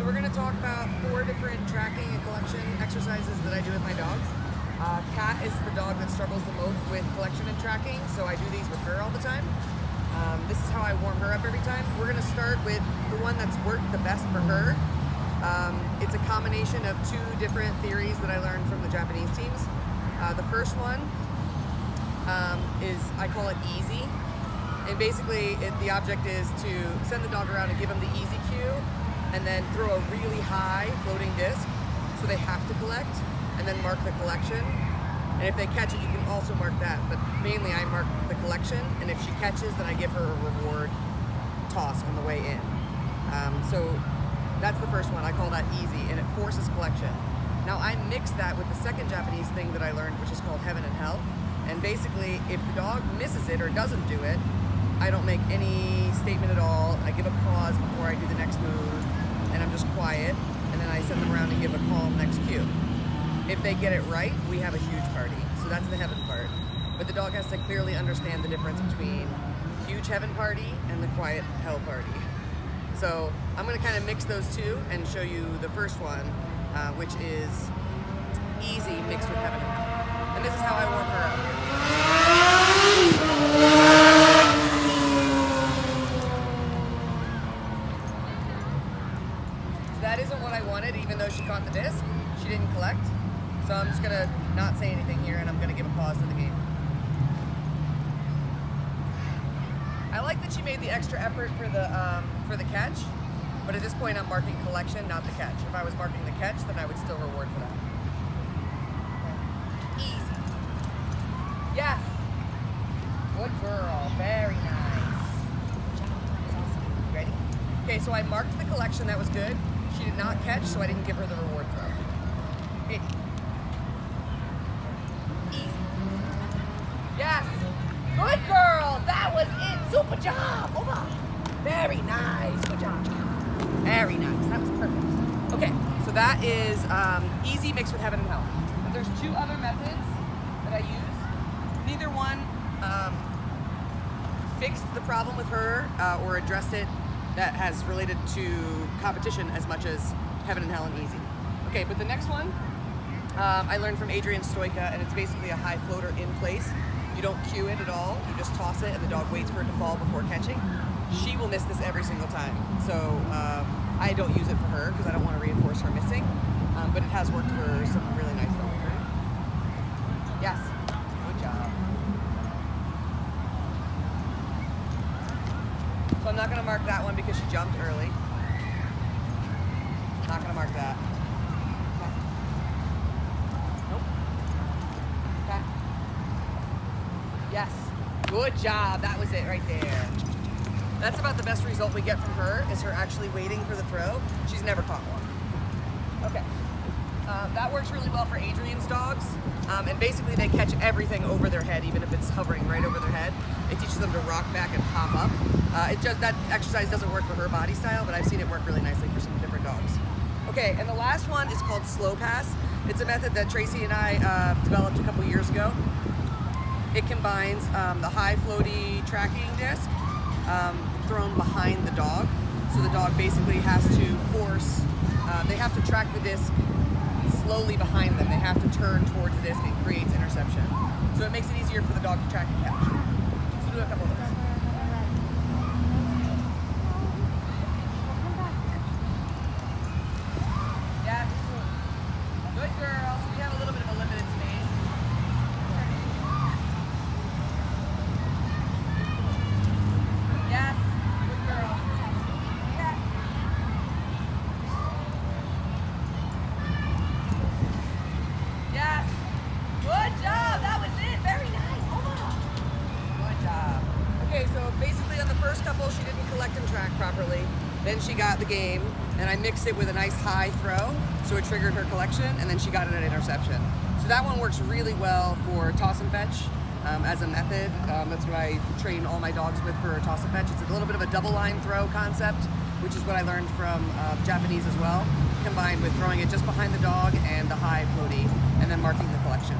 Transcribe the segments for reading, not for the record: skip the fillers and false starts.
we're going to talk about 4 different tracking and collection exercises that I do with my dogs. Kat is the dog that struggles the most with collection and tracking, so I do these with her all the time. This is how I warm her up every time. We're going to start with the one that's worked the best for her. It's a combination of 2 different theories that I learned from the Japanese teams. The first one is, I call it easy. And basically, the object is to send the dog around and give them the easy cue, and then throw a really high floating disc, so they have to collect, and then mark the collection. And if they catch it, you can also mark that. But mainly, I mark the collection, and if she catches, then I give her a reward toss on the way in. So that's the first one. I call that easy, and it forces collection. Now, I mix that with the second Japanese thing that I learned, which is called heaven and hell. And basically, if the dog misses it or doesn't do it, I don't make any statement at all. I give a pause before I do the next move, and I'm just quiet, and then I send them around and give a calm next cue. If they get it right, we have a huge party. So that's the heaven part. But the dog has to clearly understand the difference between huge heaven party and the quiet hell party. So I'm gonna kind of mix those 2 and show you the first one, which is easy mixed with heaven and hell. And this is how I warm her up. That isn't what I wanted, even though she caught the disc. She didn't collect. So I'm just gonna not say anything here, and I'm gonna give a pause to the game. I like that she made the extra effort for the catch, but at this point I'm marking collection, not the catch. If I was marking the catch, then I would still reward for that. Easy. Yes. Good girl. Very nice. Ready? Okay, so I marked the collection. That was good. She did not catch, so I didn't give her the reward throw. Easy. Yes. Good girl. That was it. Super job. Over. Very nice. Good job. Very nice. That was perfect. Okay, so that is easy mixed with heaven and hell. But there's 2 other methods that I use. Neither one fixed the problem with her or addressed it that has related to competition as much as heaven and hell and easy. Okay, but the next one I learned from Adrian Stoika, and it's basically a high floater in place. You don't cue it at all, you just toss it and the dog waits for it to fall before catching. She will miss this every single time. So I don't use it for her because I don't want to reinforce her missing, but it has worked for some really nice dogs. Yes, good job. So I'm not going to mark that one because she jumped early. Not going to mark that. Okay. Nope. Okay. Yes. Good job. That was it right there. That's about the best result we get from her, is her actually waiting for the throw. She's never caught one. Okay. That works really well for Adrian's dogs. And basically they catch everything over their head, even if it's hovering right over their head. It teaches them to rock back and pop up. That exercise doesn't work for her body style, but I've seen it work really nicely for some different dogs. Okay, and the last one is called slow pass. It's a method that Tracy and I developed a couple years ago. It combines the high floaty tracking disc thrown behind the dog. So the dog basically has to force, they have to track the disc slowly behind them. They have to turn towards the disc. It creates interception. So it makes it easier for the dog to track and catch. So do a couple of those. Yes. Good girl. So we have a little bit of a limited space. Yes. Good girl. Yeah. Yes. Good job. That was it. Very nice. Good job. Okay, so basically on the first couple, she didn't collect and track properly. Then she got the game, and I mixed it with a nice high throw, so it triggered her collection, and then she got an interception. So that one works really well for toss and fetch as a method. That's what I train all my dogs with for toss and fetch. It's a little bit of a double line throw concept, which is what I learned from Japanese as well, combined with throwing it just behind the dog and the high floaty, and then marking the collection.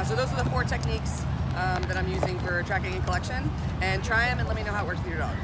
So those are the 4 techniques that I'm using for tracking and collection, and try them and let me know how it works with your dog.